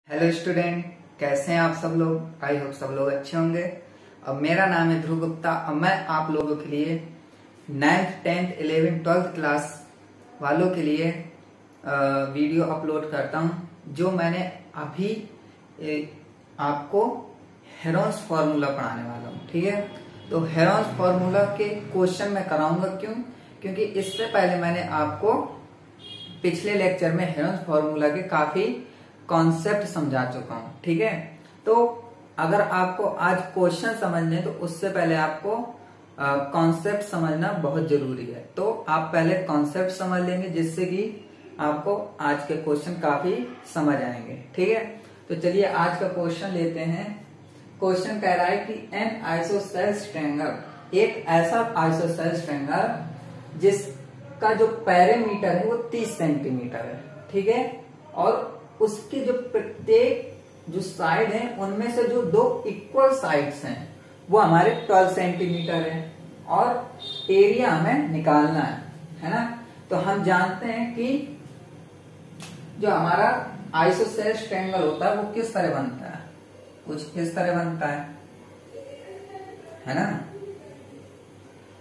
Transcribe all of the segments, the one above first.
Hello student, कैसे हैं आप सब लोग। आई होप सब लोग अच्छे होंगे। अब मेरा नाम है ध्रुव गुप्ता। अब मैं आप लोगों के लिए 9th, 10th, 11th, 12th class वालों के लिए वीडियो अपलोड करता हूं, जो मैंने अभी आपको हेरोन्स फार्मूला पढ़ाने वाला हूं। ठीक है, तो हेरोन्स फार्मूला के क्वेश्चन मैं कराऊंगा। क्योंकि इससे पहले मैंने आपको पिछले लेक्चर में हेरोन्स फार्मूला के काफी कॉन्सेप्ट समझा चुका हूं। ठीक है, तो अगर आपको आज क्वेश्चन समझने तो उससे पहले आपको कॉन्सेप्ट समझना बहुत जरूरी है। तो आप पहले कॉन्सेप्ट समझ लेंगे, जिससे कि आपको आज के क्वेश्चन काफी समझ आएंगे। ठीक है, तो चलिए आज का क्वेश्चन लेते हैं। क्वेश्चन कह रहा है कि एन आइसोसेल्स ट्रायंगल, एक ऐसा आइसोसेल्स ट्रायंगल जिसका जो पैरामीटर है वो 30 सेंटीमीटर है। ठीक है, और उसकी जो प्रत्येक जो साइड है उनमें से जो दो इक्वल साइड्स हैं वो हमारे 12 सेंटीमीटर है, और एरिया हमें निकालना है ना। तो हम जानते हैं कि जो हमारा आइसोसेल्स ट्रायंगल होता है वो किस तरह बनता है, कुछ इस तरह बनता है ना।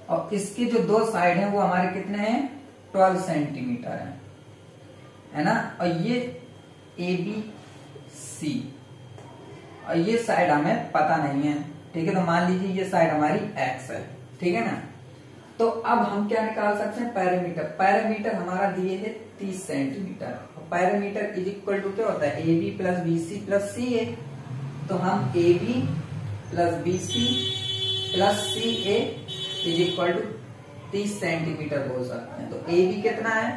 और इसकी जो दो साइड है वो हमारे कितने हैं, 12 सेंटीमीटर है ना। और ये ABC, और ये साइड हमें पता नहीं है। ठीक है, तो मान लीजिए ये साइड हमारी X है। ठीक है ना, तो अब हम क्या निकाल सकते हैं, पैरामीटर। पैरामीटर हमारा दिए है 30 centimetre. Parameter is equal to क्या होता है, AB plus BC plus CA। तो हम AB plus BC plus CA is equal to 30 centimetre बोल सकते हैं। तो AB कितना है,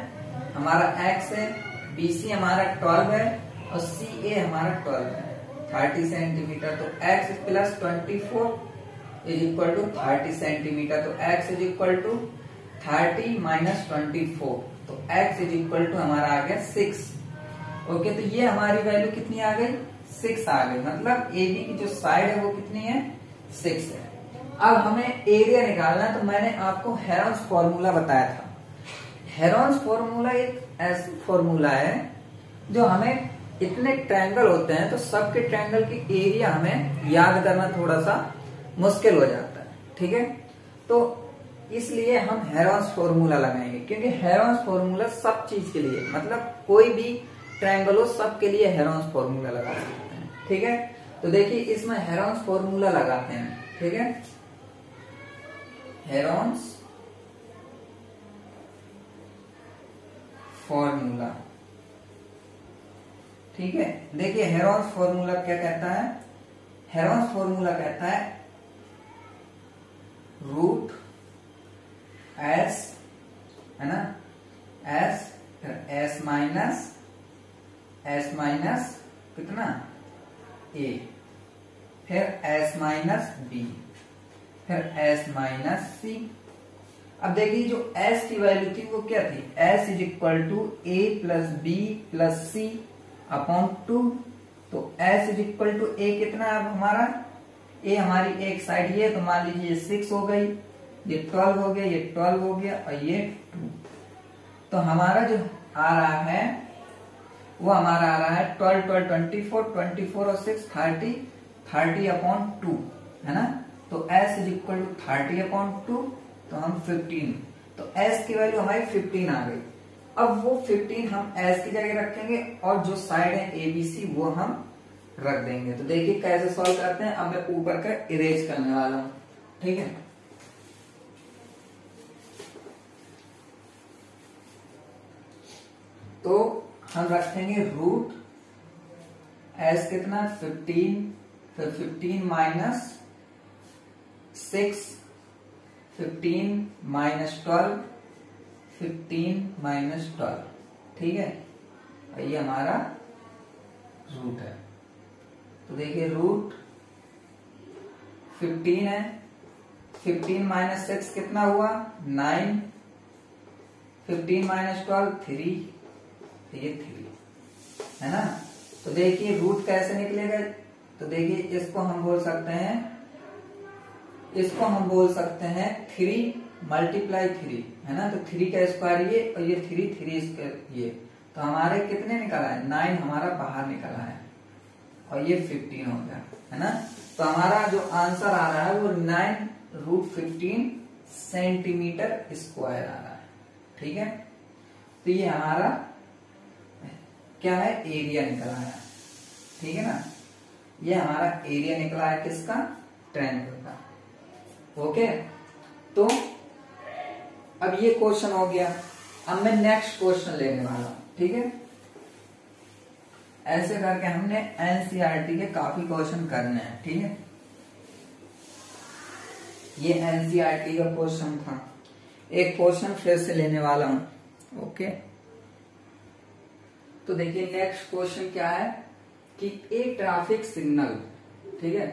हमारा X है, BC हमारा 12 है, और CA हमारा 12 है, 30 सेंटीमीटर। तो X plus 24 is equal to 30 centimetre. तो X is equal to 30 minus 24, तो X इज इक्वल टू हमारा आ गया 6। ओके, तो ये हमारी वैल्यू कितनी आ गई, 6 आ गई। मतलब AB की जो साइड है वो कितनी है, 6 है। अब हमें एरिया निकालना है, तो मैंने आपको हेरोन्स फॉर्मूला बताया था। हेरोन्स फॉर्मूला एक ऐसा फॉर्मूला है जो हमें, इतने ट्रायंगल होते हैं तो सबके ट्रायंगल की एरिया हमें याद करना थोड़ा सा मुश्किल हो जाता है। ठीक है, तो इसलिए हम हेरोन्स फॉर्मूला लगाएंगे, क्योंकि हेरोन्स फॉर्मूला सब चीज के लिए, मतलब कोई भी ट्रायंगल हो सबके लिए हेरोन्स फॉर्मूला लगा सकते हैं। ठीक है, तो देखिए इसमें हेरोन्स फॉर्मूला लगाते हैं। ठीक है, हेरोन्स फॉर्मूला। ठीक है, देखिए हेरोन्स फॉर्मूला क्या कहता है, हेरोन्स फॉर्मूला कहता है रूट S है ना, S फिर S माइनस कितना A, फिर S माइनस B, फिर S माइनस C। अब देखिए जो S की वैल्यू थी वो क्या थी, S is equal to A plus B plus C upon 2। तो S is equal to A कितना है, अब हमारा A हमारी एक साइड ये, तो मान लीजिए ये 6 हो गई, ये 12 हो गया, ये 12 हो गया, और ये 2। तो हमारा जो आ रहा है वो हमारा आ रहा है 12 12 24, 24 और 6 30, 30 अपॉन 2 है ना। तो S is equal to 30 upon 2, तो हम 15, तो S की वैल्यू हमारी 15 आ गई। अब वो 15 हम S की जगह रखेंगे, और जो साइड है ABC वो हम रख देंगे। तो देखिए कैसे सॉल्व करते हैं। अब मैं ऊपर का इरेज करने वाला हूं। ठीक है, तो हम रखेंगे रूट S कितना 15, फिर 15 माइनस 6, 15 माइनस 12, 15 माइनस 12। ठीक है, और ये हमारा रूट है। तो देखिए रूट 15 है, 15 माइनस 6 कितना हुआ 9, 15 माइनस 12 3, ये 3 है ना। तो देखिए रूट कैसे निकलेगा, तो देखिए इसको हम बोल सकते हैं, इसको हम बोल सकते हैं 3 मल्टीप्लाई 3 है ना। तो 3 का स्क्वायर ये, और ये 3 3 स्क्वायर ये, तो हमारे कितने निकला है 9 हमारा बाहर निकला है। और ये 15 हो गया, है ना। तो हमारा जो आंसर आ रहा है वो 9√15 सेंटीमीटर स्क्वायर आ रहा है, ठीक है। तो ये हमारा क्या है, एरिया निकला है, ठीक है ना। ये हमारा एरिया निकला है किसका, ट्रायंगल का। ओके, तो अब ये क्वेश्चन हो गया। अब मैं नेक्स्ट क्वेश्चन लेने वाला हूं, ठीक है। ऐसे करके हमने एनसीईआरटी के काफी क्वेश्चन करने हैं, ठीक है। ये एनसीईआरटी का क्वेश्चन था। एक क्वेश्चन फिर से लेने वाला हूं, ओके। तो देखिए नेक्स्ट क्वेश्चन क्या है कि ए ट्रैफिक सिग्नल, ठीक है,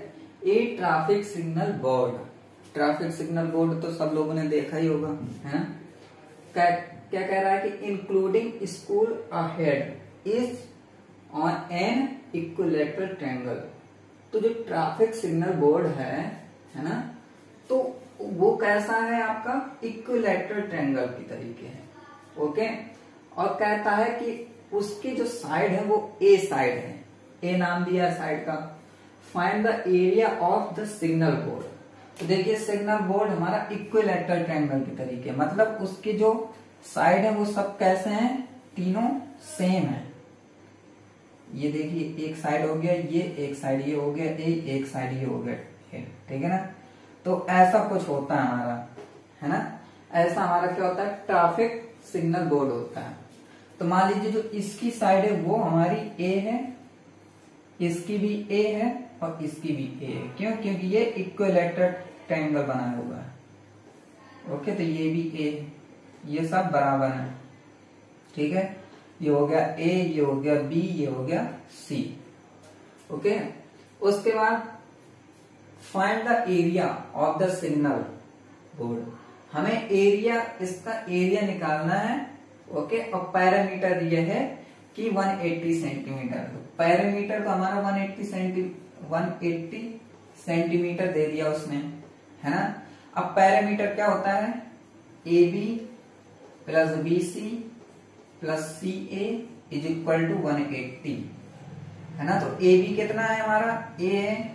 a traffic signal board. Traffic signal board तो सब लोगों ने देखा ही होगा, है ना। क्या कह रहा है कि including school ahead is on an equilateral triangle. तो जो ट्रैफिक सिग्नल बोर्ड है ना, तो वो कैसा है आपका, इक्विलैटरल ट्रायंगल की तरीके है, ओके। और कहता है कि उसकी जो साइड है वो ए साइड है, ए नाम दिया है साइड का। Find the area of the signal board. तो देखिए सिग्नल बोर्ड हमारा इक्विलैटरल ट्रायंगल के तरीके, मतलब उसकी जो साइड है वो सब कैसे हैं, तीनों सेम है। ये देखिए एक साइड हो गया ये, एक साइड ये हो गया ए, एक साइड ये हो गया, ठीक है ना। तो ऐसा कुछ होता है हमारा, है ना। ऐसा हमारा क्या होता है, ट्रैफिक सिग्नल बोर्ड होता है। तो मान लीजिए जो इसकी साइड है वो हमारी ए है, इसकी भी ए है और इसकी भी ए है। क्यों, क्योंकि ये इक्विलैटरल ट्रायंगल बना हुआ है, ओके। तो ये भी ए, ये सब बराबर है, ठीक है। ये हो गया ए, ये हो गया बी, ये हो गया सी, ओके। उसके बाद find the area of the signal board. हमें एरिया, इसका एरिया निकालना है, ओके। और पैरामीटर ये है कि 180 सेंटीमीटर। तो पैरामीटर तो हमारा 180 सेंटीमीटर दे दिया उसने, है ना। अब पैरामीटर क्या होता है, A B plus B C plus C A is equal to 180, है ना। तो ए बी कितना है हमारा, ए है,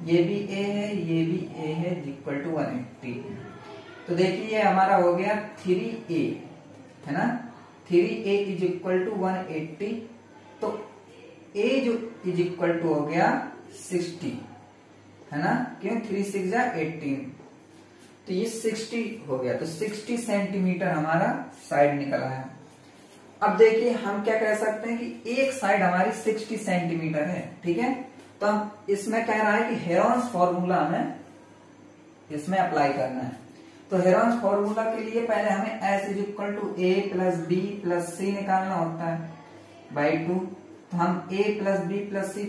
ये भी ए है, ये भी ए है, इज इक्वल टू 180। तो देखिए हमारा हो गया 3a, है ना। 3a is equal to 180। तो a जो इज इक्वल टू हो गया 60, है ना। क्यों, 3 6 18, तो ये 60 हो गया। तो 60 सेंटीमीटर हमारा साइड निकला है। अब देखिए हम क्या कह सकते हैं कि एक साइड हमारी 60 सेंटीमीटर है, ठीक है। तो हम इसमें कह रहा है कि हेरोन्स फॉर्मूला हमें इसमें अप्लाई करना है। तो हेरोन्स फॉर्मूला के लिए पहले हमें S is equal to A plus B plus C निकालना होता है बाई 2। तो हम A plus B plus C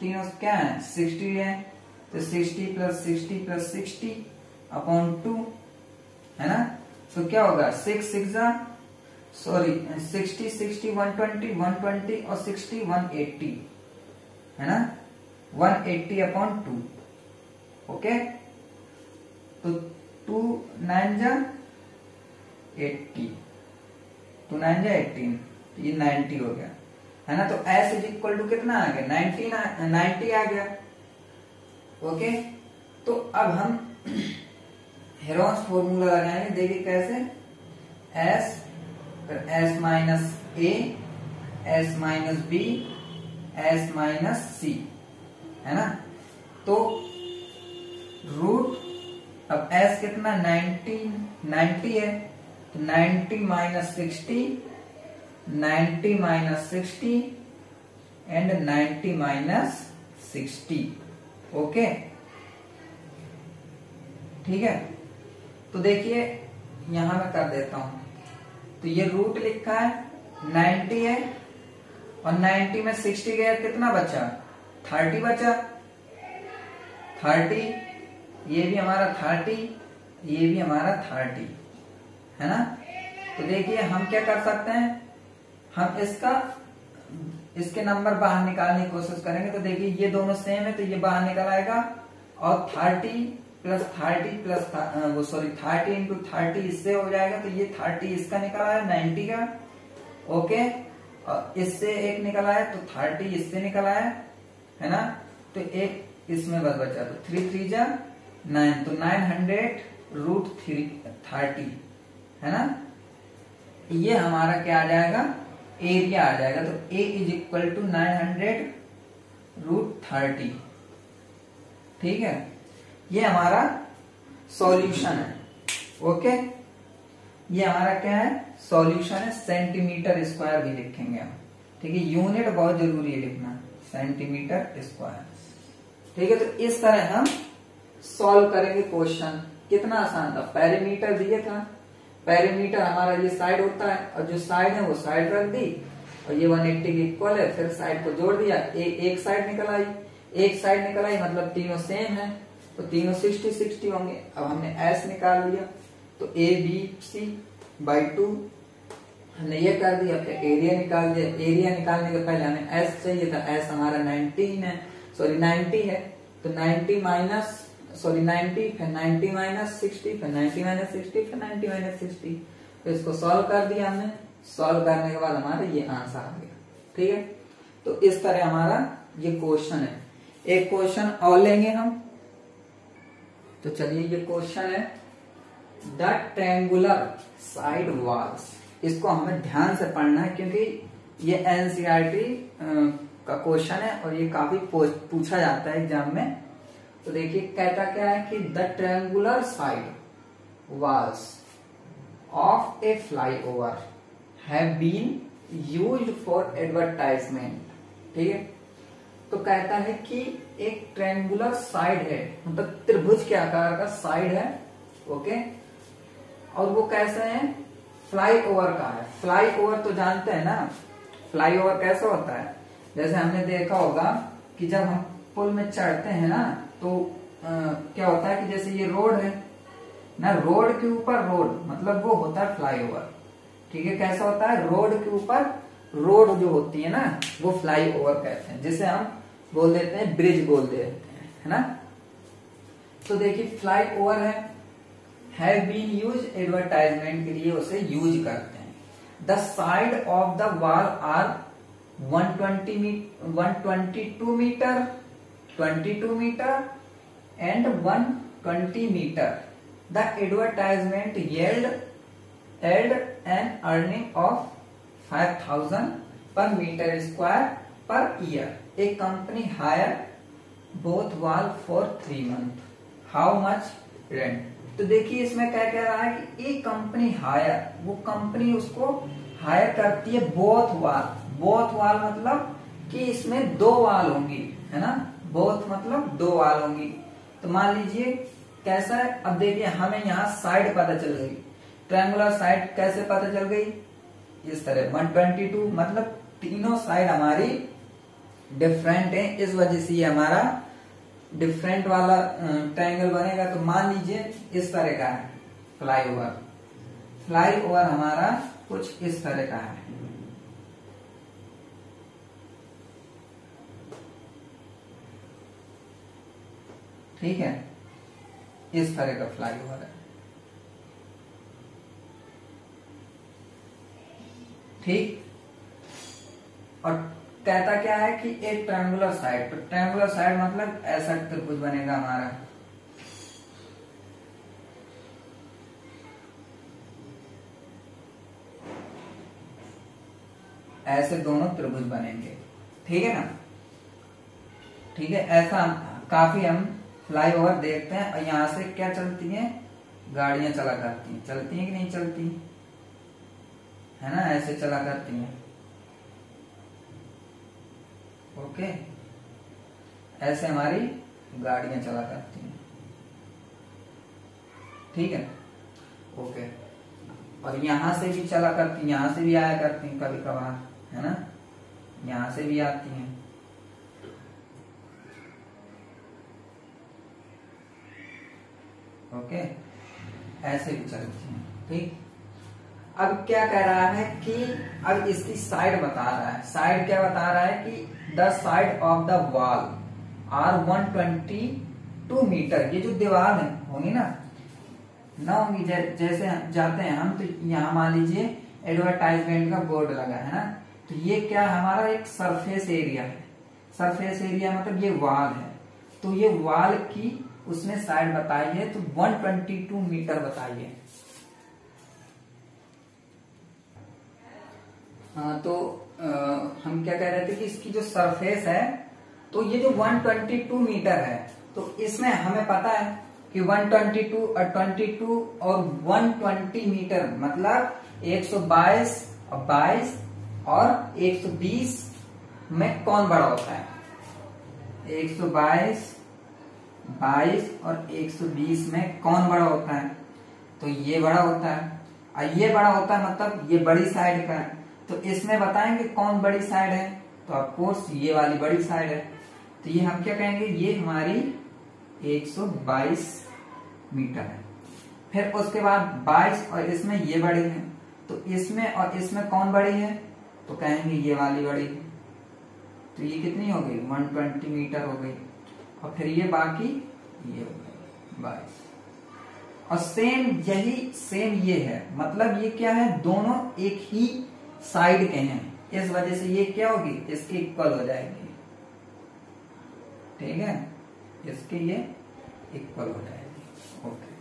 तीनों क्या है, 60 है। तो 60 प्लस 60 प्लस 60 अपॉन 2, है ना। तो क्या होगा, 6 6 60 60 120 120 और 60 180, है ना। 180 अपॉन 2, ओके। तो 2 9 जा 80, 2 9 जा 18, तो ये 90 हो गया, है ना। तो एस इज इक्वल टू कितना आ गया, 90 आ गया, ओके। तो अब हम हेरोन्स फॉर्मूला लगाएंगे, देखिए कैसे, S S minus A, S minus B, S minus C, है ना। तो रूट, अब एस कितना 90 है, तो 90 minus 60, 90 minus 60 and 90 minus 60, okay, ठीक है। तो देखिए यहां मैं कर देता हूं। तो ये रूट लिखा है, 90 है और 90 में 60 गया, कितना बचा, 30 बचा, 30, ये भी हमारा 30, ये भी हमारा 30, है ना। तो देखिए हम क्या कर सकते हैं, हम इसके नंबर बाहर निकालने की कोशिश करेंगे। तो देखिए ये दोनों सेम है, तो ये बाहर निकल आएगा और 30 प्लस 30 प्लस 30 इंटू 30 इससे हो जाएगा। तो ये 30 इसका निकला है 90 का, ओके। और इससे एक निकला है तो 30 इससे निकला है, है ना। तो एक इसमें बस बचा, तो 3 3 जा 9, तो 900√330 है ना। ये हमारा क्या आ जाएगा, एरिया आ जाएगा। तो A इज इक्वल टू 900√30। ठीक है, ये हमारा सॉल्यूशन है। ओके, ये हमारा क्या है, सॉल्यूशन है। सेंटीमीटर स्क्वायर भी लिखेंगे हम। ठीक है, यूनिट बहुत जरूरी है लिखना, सेंटीमीटर स्क्वायर। ठीक है, तो इस तरह हम सॉल्व करेंगे क्वेश्चन। कितना आसान था, पेरीमीटर दिया था, पेरीमीटर हमारा ये साइड होता है और जो साइड है वो साइड रख दी और ये 180 के इक्वल है, फिर साइड को जोड़ दिया, एक साइड निकल आई, एक साइड निकल आई, मतलब तीनों सेम है, तो तीनों 60 60 होंगे। अब हमने एस निकाल लिया, तो ABC/2 हमने ये कर दिया। फिर एरिया निकाल दिया, एरिया निकालने के पहले हमें एस चाहिए था, एस हमारा 19 है, सॉरी 90 है, तो 90 माइनस, सॉरी 90, फिर 90 माइनस 60, फिर 90 माइनस 60, फिर 90 माइनस 60। तो इसको सॉल्व कर दिया हमने, सॉल्व करने के बाद हमारा ये आंसर आ गया। ठीक है, तो इस तरह हमारा ये क्वेश्चन है। एक क्वेश्चन और लेंगे हम, तो चलिए ये क्वेश्चन है द ट्रायंगुलर साइड वॉल्स। इसको हमें ध्यान से पढ़ना है क्योंकि ये एनसीईआरटी का क्वेश्चन है और ये काफी पूछा जाता है एग्जाम में। तो देखिए कहता क्या है कि the triangular side walls of a flyover have been used for advertisement. ठीक है, तो कहता है कि एक ट्रायंगुलर साइड है, मतलब त्रिभुज के आकार का साइड है। ओके, और वो कैसे है, फ्लाईओवर का है। फ्लाईओवर तो जानते हैं ना, फ्लाईओवर कैसा होता है, जैसे हमने देखा होगा कि जब हम पुल में चढ़ते हैं ना, तो क्या होता है कि जैसे ये रोड है ना, रोड के ऊपर रोड, मतलब वो होता है फ्लाईओवर। ठीक है, कैसा होता है, रोड के ऊपर रोड जो होती है ना, वो फ्लाईओवर कहते हैं, जिसे हम बोल देते हैं ब्रिज बोल देते हैं, है ना। तो देखिए फ्लाईओवर है बीन यूज, एडवर्टाइजमेंट के लिए उसे यूज करते हैं। The side of the wall are 122 metre, 22 metre and 120 metre. The advertisement yield an earning of 5000 per metre square per year. A company hire both wall for 3 month, how much rent. तो देखिए इसमें क्या कह रहा है कि एक company hire, वो कंपनी उसको हायर करती है बोथ वॉल। बोथ वॉल मतलब कि इसमें 2 वॉल होंगी, है ना, बोथ मतलब 2 वॉल होंगी। तो मान लीजिए कैसा है, अब देखिए हमें यहाँ साइड पता चल गई, ट्रायंगुलर साइड कैसे पता चल गई, इस तरह 122, मतलब तीनों साइड हमारी डिफरेंट है, इस वजह से ये हमारा डिफरेंट वाला ट्रायंगल बनेगा। तो मान लीजिए इस तरह का है फ्लाईओवर, फ्लाईओवर हमारा कुछ इस तरह का है। ठीक है, इस तरह का फ्लाईओवर है। ठीक, और कहता क्या है कि एक ट्रायंगुलर साइड, तो ट्रायंगुलर साइड मतलब ऐसा त्रिभुज बनेगा हमारा। ऐसे दोनों त्रिभुज बनेंगे। ठीक है ना, ठीक है, ऐसा काफी हम फ्लाईओवर देखते हैं। और यहां से क्या चलती हैं, गाड़ियां चला करती हैं, चलती हैं कि नहीं चलती, है ना, ऐसे चला करती हैं। ओके, ऐसे हमारी गाड़ियां चला करती हैं। ठीक है, ओके, और यहां से भी चला करती हैं, यहां से भी आया करती हैं कभी कभार, है ना, यहां से भी आती हैं। ओके, ऐसे भी चलती हैं। ठीक, अब क्या कह रहा है कि अब इसकी साइड बता रहा है। साइड क्या बता रहा है कि the side of the wall are 122 metre. ये जो दीवार है होंगी ना होंगी, जैसे जाते हैं हम, तो यहाँ मान लीजिए एडवर्टाइजमेंट का बोर्ड लगा है ना, तो ये क्या हमारा एक सरफेस एरिया है। सरफेस एरिया मतलब ये वॉल है, तो ये वॉल की उसने साइड बताई है, तो 122 मीटर बताइए। तो हम क्या कह रहे थे कि इसकी जो सरफेस है, तो ये जो 122 मीटर है, तो इसमें हमें पता है कि 122 और 22 और 120 मीटर मतलब 122 और 22 और 120 में कौन बड़ा होता है? 122, 22 और 120 में कौन बड़ा होता है? तो ये बड़ा होता है, और ये बड़ा होता है मतलब ये बड़ी साइड का है। तो इसमें बताएंगे कौन बड़ी साइड है, तो ऑफ कोर्स ये वाली बड़ी साइड है। तो ये हम क्या कहेंगे, ये हमारी 122 मीटर है। फिर उसके बाद 22 और इसमें ये बड़ी है, तो इसमें और इसमें कौन बड़ी है? तो कहेंगे ये वाली बड़ी है। तो ये कितनी हो गई? 120 मीटर हो गई। और फिर ये बाकी ये हो गई 22। और सेम ये है, मतलब ये क्या है, दोनों एक ही साइड के हैं, इस वजह से ये क्या होगी, इसके इक्वल हो जाएगी। ठीक है, इसके ये इक्वल हो जाएगी। ओके,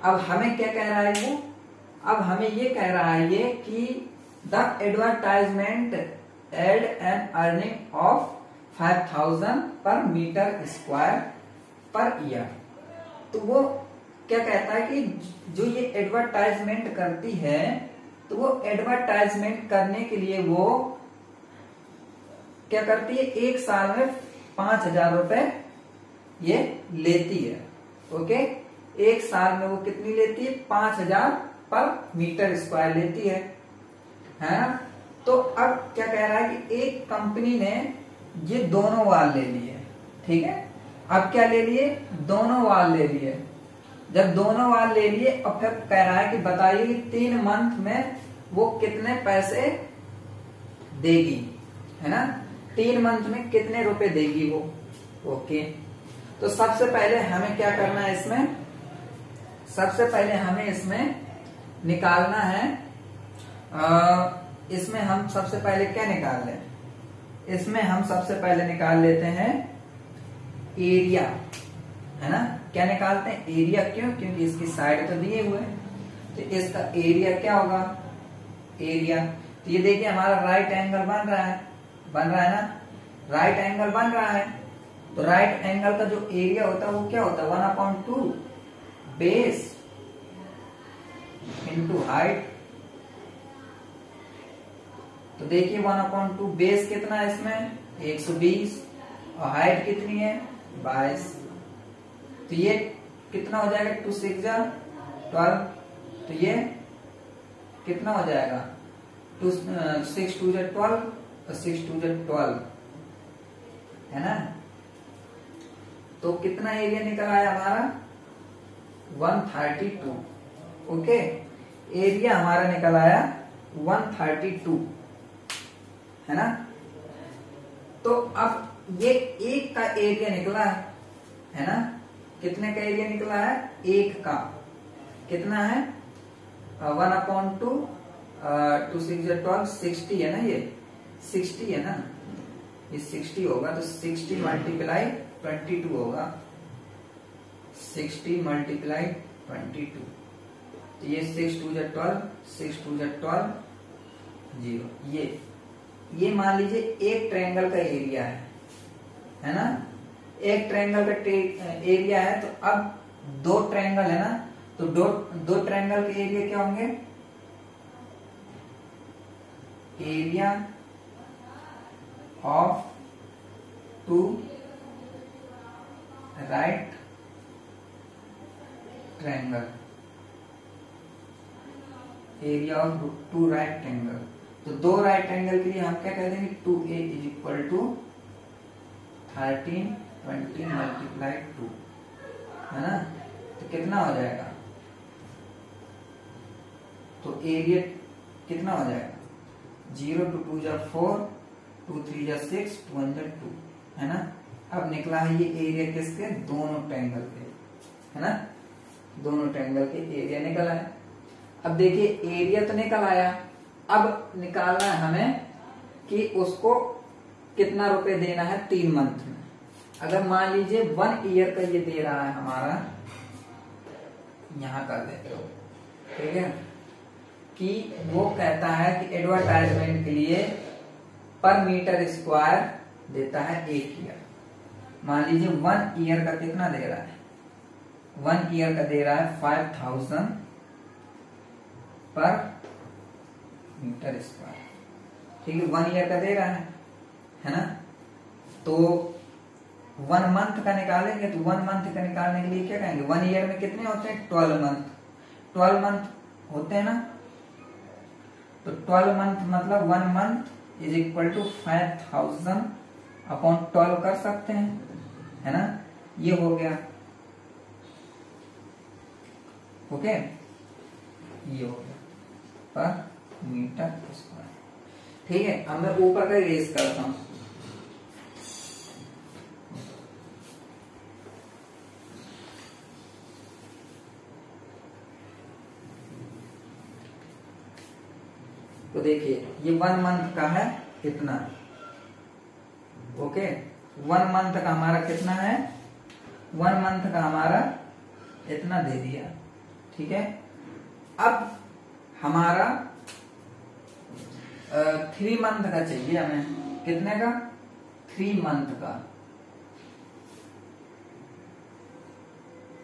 अब हमें क्या कह रहा है वो? अब हमें ये कह रहा है ये कि the advertisement had an earning of 5000 per metre square per year. तो वो क्या कहता है कि जो ये एडवर्टाइजमेंट करती है, तो वो एडवर्टाइजमेंट करने के लिए वो क्या करती है, एक साल में 5000 रुपए ये लेती है। ओके, एक साल में वो कितनी लेती है? 5000 पर मीटर स्क्वायर लेती है ना। तो अब क्या कह रहा है कि एक कंपनी ने ये दोनों वाल ले लिए। ठीक है, अब क्या ले लिए? दोनों वाल ले लिए। जब दोनों वाल ले लिए, अब फिर कह रहा है कि बताइए 3 मंथ में वो कितने पैसे देगी, है ना। 3 मंथ में कितने रुपए देगी वो। ओके, तो सबसे पहले हमें क्या करना है इसमें? सबसे पहले हमें इसमें निकालना है, इसमें हम सबसे पहले क्या निकाल लें? इसमें हम सबसे पहले निकाल लेते हैं एरिया, है ना। क्या निकालते हैं? एरिया। क्यों? क्योंकि इसकी साइड तो दिए हुए हैं, तो इसका एरिया क्या होगा? एरिया। तो ये देखिए हमारा राइट एंगल बन रहा है ना, राइट एंगल बन रहा है। तो राइट एंगल का जो एरिया होता है वो क्या होता है? 1/2 बेस इंटू हाइट। तो देखिए 1/2 बेस कितना है इसमें? 120, और हाइट कितनी है? 22। तो ये कितना हो जाएगा? 2 6 12। तो ये कितना हो जाएगा? 6 2 12 और 6 2 12, है ना। तो कितना एरिया निकल आया हमारा? 132। ओके, एरिया हमारा निकल आया 132, है ना। तो अब ये एक का एरिया निकला है ना। कितने का एरिया निकला है? एक का। कितना है? 1/2 2 6 12 60 है ना, ये 60 है ना, ये 60 होगा। तो 60 मल्टीप्लाई 22 होगा, 60 मल्टीप्लाई 22। तो ये 6 2 12, 6 2 12 0। ये मान लीजिए एक ट्रायंगल का एरिया है ना। एक ट्रायंगल का एरिया है, तो अब 2 ट्रायंगल है ना, तो दो ट्रायंगल के एरिया क्या होंगे? Area of 2 right triangle, area of 2 right triangle. तो 2 राइट एंगल के लिए हम क्या कह देंगे? 2a = 13 20 मल्टीप्लाई 2, है ना। तो कितना हो जाएगा? तो एरिया कितना हो जाएगा? 0 2 2 4, 2 3 6, 2 1 2, है ना। अब निकला है ये एरिया किसके? दोनों ट्रायंगल के, है ना। दोनों ट्रायंगल के एरिया निकला है। अब देखिए एरिया तो निकल आया, अब निकालना है हमें कि उसको कितना रुपए देना है 3 मंथ में। अगर मान लीजिए 1 ईयर का ये दे रहा है हमारा, यहां कर देते हो, ठीक है, कि वो कहता है कि एडवर्टाइजमेंट के लिए पर मीटर स्क्वायर देता है 1 ईयर। मान लीजिए 1 ईयर का कितना दे रहा है, 1 ईयर का दे रहा है 5000 पर मीटर स्क्वायर, ठीक है, 1 ईयर का दे रहा है ना। तो 1 मंथ का निकालेंगे तो 1 मंथ का निकालने के लिए क्या कहेंगे, 1 ईयर में कितने होते हैं 12 मंथ, 12 मंथ होते हैं ना। तो 12 मंथ मतलब 1 month is equal to 5000 upon 12 कर सकते हैं, है ना। ये हो गया, ओके, ये हो गया पर मीटर स्क्वायर, ठीक है। अब मैं ऊपर का इरेज करता हूं। तो देखिए ये 1 मंथ का है कितना, ओके, 1 मंथ का हमारा कितना है, 1 मंथ का हमारा इतना दे दिया, ठीक है। अब हमारा 3 मंथ का चाहिए हमें, कितने का, 3 मंथ का,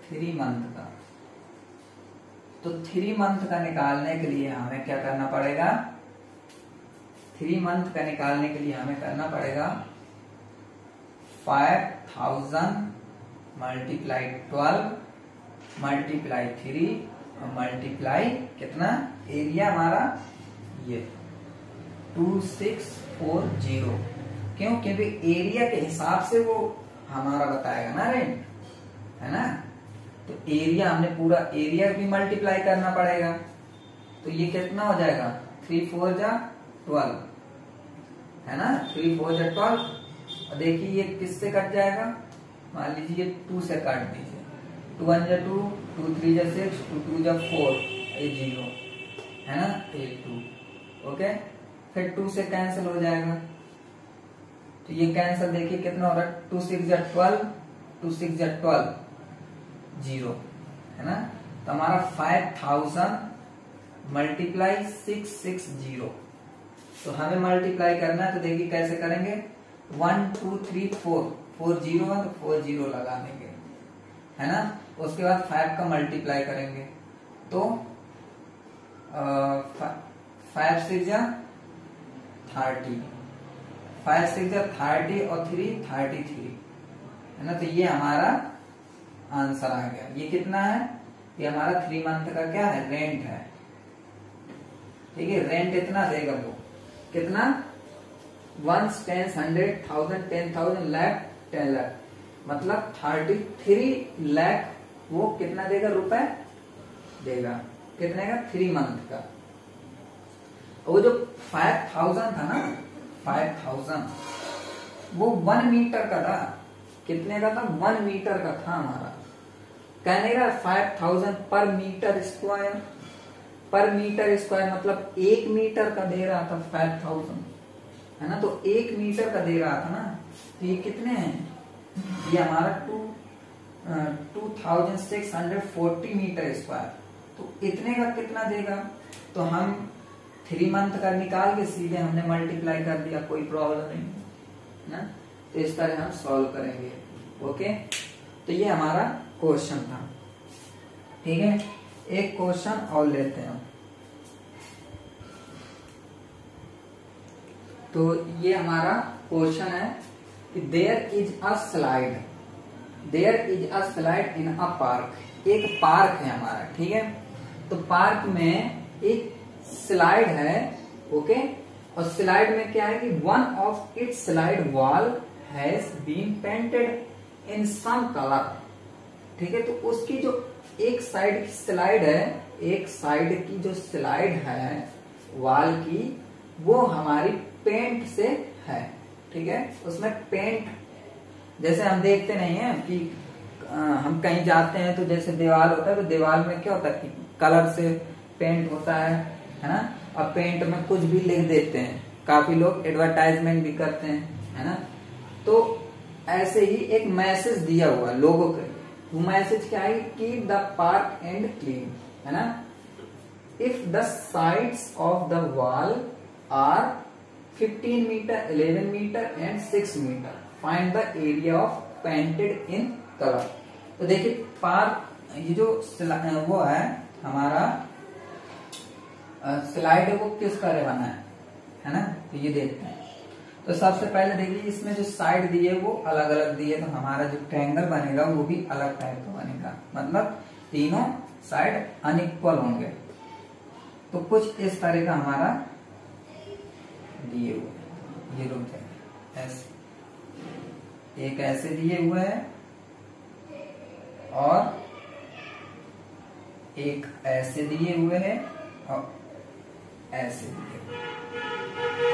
3 मंथ का। तो 3 मंथ का निकालने के लिए हमें क्या करना पड़ेगा, 3 मंथ का निकालने के लिए हमें करना पड़ेगा 5000 मल्टीप्लाई 12 मल्टीप्लाई 3 और मल्टीप्लाई कितना, एरिया हमारा ये 2640। क्यों, क्योंकि एरिया के हिसाब से वो हमारा बताएगा ना रेंट, है ना। तो एरिया हमने पूरा एरिया भी मल्टीप्लाई करना पड़ेगा। तो ये कितना हो जाएगा, 3 4 जा 12, है ना, 3 4 जा 12। और देखिए ये किससे कट जाएगा, मान लीजिए 2 से काट दीजिए, 2 1 जा 2, 2 3 जा 6, 2 2 जा 4, ये 0, है ना, 1 2, ओके। फिर 2 से कैंसिल हो जाएगा, तो ये कैंसिल देखिए कितना हो रहा है, 2 6 जा 12, 2 6 जा 12, 0, है ना। तो हमारा 5000 मल्टीप्लाई 660। तो हमें मल्टीप्लाई करना है, तो देखिए कैसे करेंगे, 1 2 3 4, 4 0 है तो 4 0 लगा देंगे, है ना। उसके बाद 5 का मल्टीप्लाई करेंगे, तो 5 6 जा 30, 5 6 जा 30 और 3 33, है ना। तो ये हमारा आंसर आ गया। ये कितना है, ये हमारा 3 मंथ का क्या है, रेंट है, ठीक है। रेंट इतना देगा वो, कितना, 1 10 100 1000 10,000 लाख 10 लाख, मतलब 33 लाख वो कितना देगा, रुपए देगा, कितने का, 3 मंथ का। वो जो 5000 था ना, 5000 वो 1 मीटर का था, कितने का था, 1 मीटर का था हमारा। कहने का 5000 पर मीटर स्क्वायर, पर मीटर स्क्वायर मतलब 1 मीटर का दे रहा था 5000, है ना। तो 1 मीटर का दे रहा था ना, तो ये कितने हैं, ये हमारा 2640 मीटर स्क्वायर। तो इतने का कितना देगा, तो हम 3 मंथ का निकाल के सीधे हमने मल्टीप्लाई कर दिया, कोई प्रॉब्लम नहीं है ना। तो इस तरह हम सॉल्व करेंगे, ओके। तो ये हमारा क्वेश्चन था, ठीक है। एक क्वेश्चन और लेते हैं। तो ये हमारा क्वेश्चन है कि there is a slide, there is a slide in a park. एक पार्क है हमारा, ठीक है। तो पार्क में एक स्लाइड है, ओके। और स्लाइड में क्या है कि one of its slide wall has been painted in some colour, ठीक है। तो उसकी जो एक साइड की स्लाइड है, एक साइड की जो स्लाइड है वॉल की, वो हमारी पेंट से है, ठीक है। उसमें पेंट, जैसे हम देखते नहीं है कि हम कहीं जाते हैं तो जैसे दीवार होता है, तो दीवार में क्या होता है, कलर से पेंट होता है ना। और पेंट में कुछ भी लिख देते हैं, काफी लोग एडवर्टाइजमेंट भी करते हैं, है ना। तो ऐसे ही एक मैसेज दिया हुआ लोगों के, वो मैसेज क्या है, keep the park and clean, है ना। If the sides of the wall are 15 metre, 11 metre and 6 metre, find the area of painted in colour. तो देखिए पार्क, ये जो वो है हमारा स्लाइड है, वो किस तरह बना है ना। तो ये देखते हैं। तो सबसे पहले देखिए इसमें जो साइड दिए वो अलग अलग दिए, तो हमारा जो ट्रायंगल बनेगा वो भी अलग टाइप का बनेगा, मतलब तीनों साइड अनइक्वल होंगे। तो कुछ इस तरह का हमारा दिए हुए, ये रुक जाए ऐसे, एक ऐसे दिए हुए है और एक ऐसे दिए हुए है और ऐसे दिए हुए,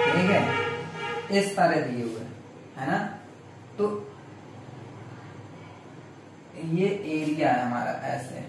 ठीक है, इस तरह दिए हुए है ना। तो ये एरिया है हमारा ऐसे,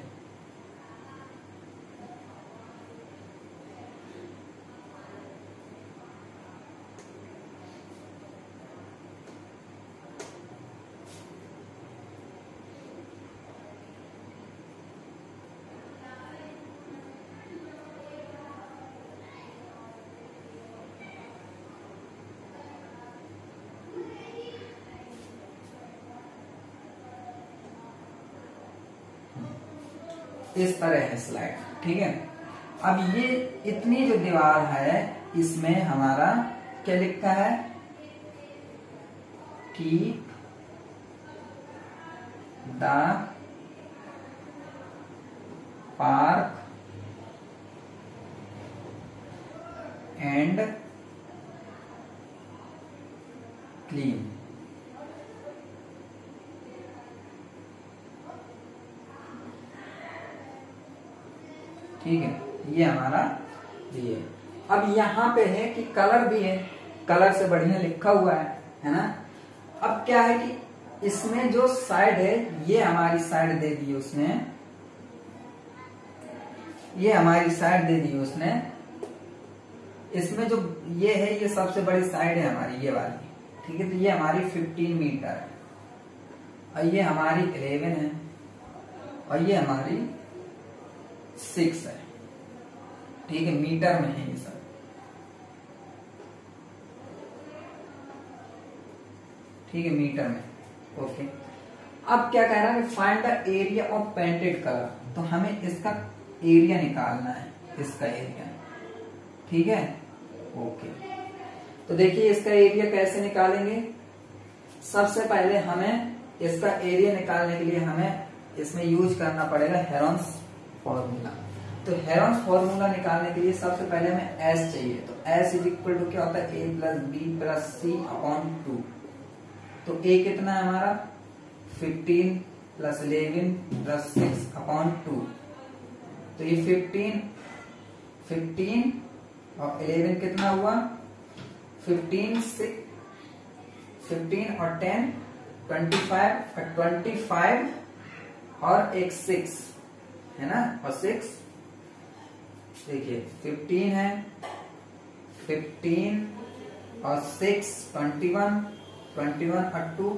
इस तरह है स्लाइड, ठीक है। अब ये इतनी जो दीवार है इसमें हमारा क्या लिखा है, keep the park and clean. ठीक है, ये हमारा ये। अब यहाँ पे है कि कलर भी है, कलर से बढ़िया लिखा हुआ है ना। अब क्या है कि इसमें जो साइड है, ये हमारी साइड दे दी उसने, ये हमारी साइड दे दी उसने। इसमें जो ये है, ये सबसे बड़ी साइड है हमारी, ये वाली, ठीक है। तो ये हमारी 15 मीटर है और ये हमारी 11 है और ये हमारी 6 है, ठीक है। मीटर में है ये सब, ठीक है, मीटर में, ओके। अब क्या कह रहा है, find the area of painted colour. तो हमें इसका एरिया निकालना है, इसका एरिया, ठीक है, ओके। तो देखिए इसका एरिया कैसे निकालेंगे। सबसे पहले हमें इसका एरिया निकालने के लिए हमें इसमें यूज करना पड़ेगा हेरोन्स फॉर्मूला। तो हेरोन्स फॉर्मूला निकालने के लिए सबसे पहले हमें एस चाहिए। तो एस इज इक्वल टू क्या होता है, ए प्लस बी प्लस सी अपॉन 2। तो ए कितना है हमारा, 15 प्लस 11 प्लस 6 अपॉन 2। तो ये 15 और 11 कितना हुआ, 15 और 10 25 और 25 और एक 6 है ना, और 6 देखिए 15 है, 15 और 6 21 और 2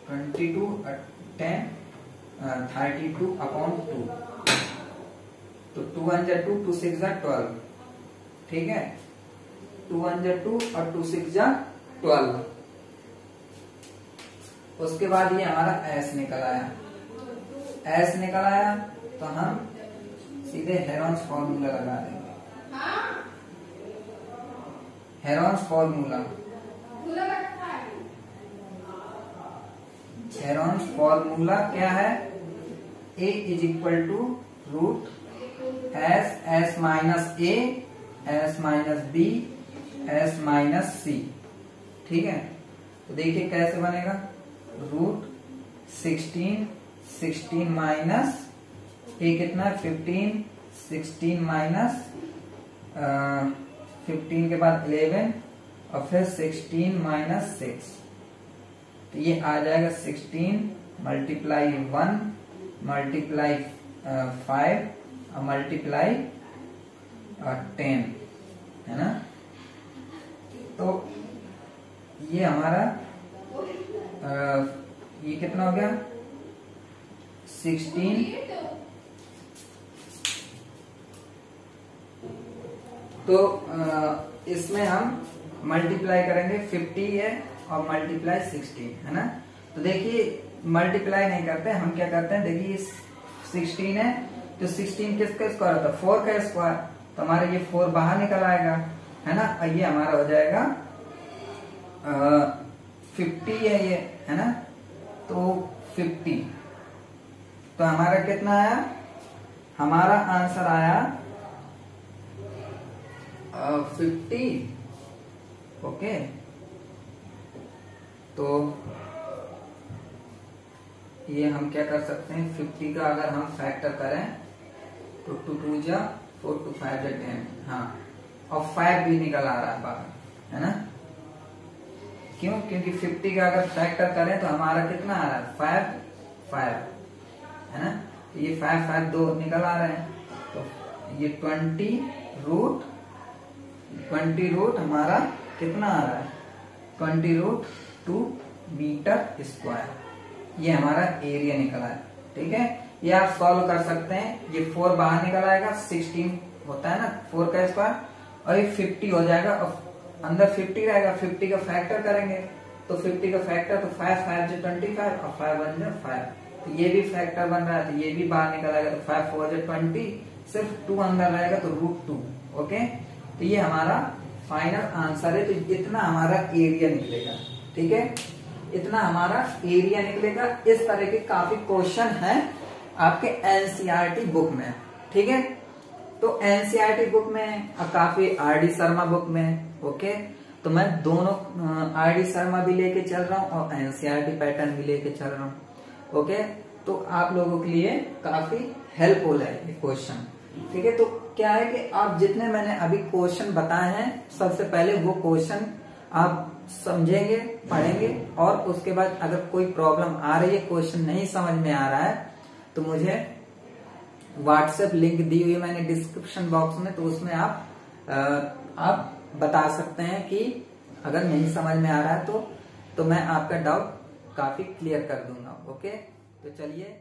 22 और 10 32 अपॉन 2। तो 2 1 जा 2, 2 6 जा 12, ठीक है। 2 1 जा 2 और 2 6 जा 12। उसके बाद ये हमारा एस निकल आया, एस निकल आया तो हम सीधे हेरोन्स फॉर्मूला लगा देंगे। हेरोन्स फॉर्मूला, हेरोन्स फॉर्मूला क्या है, A is equal to root S minus A, S minus B, S minus C, ठीक है। तो देखिए कैसे बनेगा, रूट 16 माइनस ए कितना है 15, 16 माइनस 15 के बाद 11 और फिर 16 माइनस 6। तो ये आ जाएगा 16 मल्टीप्लाई 1 मल्टीप्लाई 5 और मल्टीप्लाई 10, है ना। तो ये हमारा ये कितना हो गया 16। तो इसमें हम मल्टीप्लाई करेंगे 50 है और मल्टीप्लाई 16 है ना। तो देखिए मल्टीप्लाई नहीं करते, हम क्या करते हैं, देखिए 16 है तो 16 किसका स्क्वायर होता है 4 का स्क्वायर, तो हमारा ये 4 बाहर निकल आएगा है ना। और ये हमारा हो जाएगा 50 है ये है ना। तो 50 तो हमारा कितना आया, हमारा आंसर आया 50। ओके तो ये हम क्या कर सकते हैं 50 का अगर हम फैक्टर करें तो 2 2 जा 4 2 5 जा 10, हाँ और 5 भी निकल आ रहा है बाहर है ना। क्यों, क्योंकि 50 का अगर फैक्टर करें तो हमारा कितना आ रहा है 5 5 है ना। तो ये 5 5 2 निकल आ रहे हैं, तो ये 20 रूट हमारा कितना आ रहा है 20 रूट 2 मीटर स्क्वायर, ये हमारा एरिया निकला है। ठीक है, ये आप सॉल्व कर सकते हैं। ये 4 बाहर निकल आएगा, 16 होता है ना 4 का स्क्वायर, और ये 50 हो जाएगा और अंदर 50 रहेगा, 50 का फैक्टर करेंगे तो 50 का फैक्टर तो 5 5 जो 25 और 5 1 जो 5, तो ये भी फैक्टर बन रहा है तो ये भी बाहर निकल आएगा, तो 5 4 जो 20, सिर्फ 2 अंदर रहेगा तो √2। ओके, तो ये हमारा फाइनल आंसर है। तो इतना हमारा एरिया निकलेगा। ठीक है, इतना हमारा एरिया निकलेगा। इस तरह के काफी क्वेश्चन हैं आपके एनसीईआरटी बुक में। ठीक है, तो एनसीईआरटी बुक में और काफी आरडी शर्मा बुक में। ओके, तो मैं दोनों आरडी शर्मा भी लेके चल रहा हूँ और एनसीईआरटी पैटर्न भी लेके चल रहा हूँ। ओके, तो आप लोगों के लिए काफी हेल्पफुल है ये क्वेश्चन। ठीक है, तो क्या है कि आप जितने मैंने अभी क्वेश्चन बताए हैं, सबसे पहले वो क्वेश्चन आप समझेंगे, पढ़ेंगे, और उसके बाद अगर कोई प्रॉब्लम आ रही है, क्वेश्चन नहीं समझ में आ रहा है, तो मुझे व्हाट्सएप लिंक दी हुई मैंने डिस्क्रिप्शन बॉक्स में, तो उसमें आप बता सकते हैं कि अगर नहीं समझ में आ रहा है तो मैं आपका डाउट काफी क्लियर कर दूंगा। ओके, तो चलिए